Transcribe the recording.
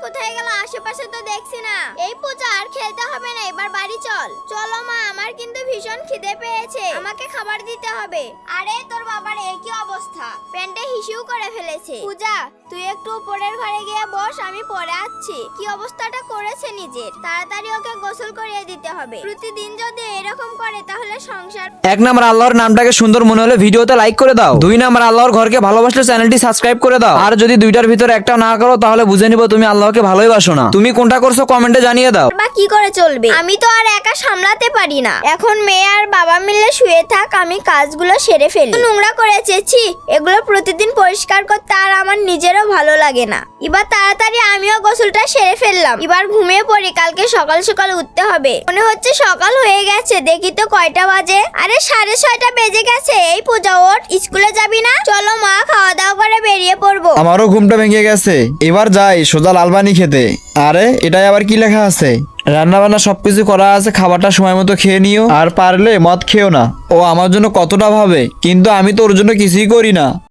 কোথায় গেল? আশেপাশে তো দেখছি না। এই পূজা আর খেলতে হবে না, এবার বাড়ি চল। চলো মা, আমার কিন্তু ভীষণ খিদে পেয়েছে, আমাকে খাবার দিতে হবে। আরে তোর বাবার একই অবস্থা, প্যান্টে হিসিউ করে ফেলেছে। পূজা তুই একটু উপরের ঘরে গিয়ে বস, আমি পরে আসছি। কি অবস্থাটা করেছে নিজের, তাড়াতাড়ি ওকে গোসল করিয়ে দিতে হবে। প্রতিদিন যদি এরকম করে তাহলে সংসার। 1 নাম্বার আল্লাহর নামটাকে সুন্দর মনে হলে ভিডিওতে লাইক করে দাও। 2 নাম্বার আল্লাহর ঘরকে ভালোবাসলে চ্যানেলটি সাবস্ক্রাইব করে দাও। আর যদি দুইটার ভিতরে একটা না করো তাহলে বুঝে নিব তুমি আল্লাহকে ভালোই বাসো না। তুমি কোনটা করছো কমেন্টে জানিয়ে দাও। বা কি করে চলবে, আমি তো আর একা সামলাতে পারি না। এখন মেয়ে আর বাবা মিলে শুয়ে থাক, আমি কাজগুলো সেরে ফেলি। নোংরা করেছে, ছি, এগুলো প্রতিদিন পরিষ্কার করতে আর আমার নিজেরও ভালো লাগে না। এবার তাড়াতাড়ি আমিও গোসলটা সেরে ফেললাম, এবার ঘুমিয়ে পড়ি, কালকে সকাল সকাল উঠতে হবে। মনে হচ্ছে সকাল হয়ে গেছে, দেখি তো কয়টা বাজে। আরে 6:30 বেজে গেছে। এই পূজা ওঠ, স্কুলে যাবি না? চলো মা, খাওয়া দাওয়া করে বেরিয়ে পড়বো। আমারও ঘুমটা ভেঙে গেছে, এবার যাই সোজা লালবানি খেতে। আরে এটাই আবার কি লেখা আছে? রান্না বান্না সবকিছু করা আছে, খাবারটা সময় মতো খেয়ে নিও, আর পারলে মদ খেও না। ও আমার জন্য কতটা ভাবে, কিন্তু আমি তো ওর জন্য কিছুই করি না।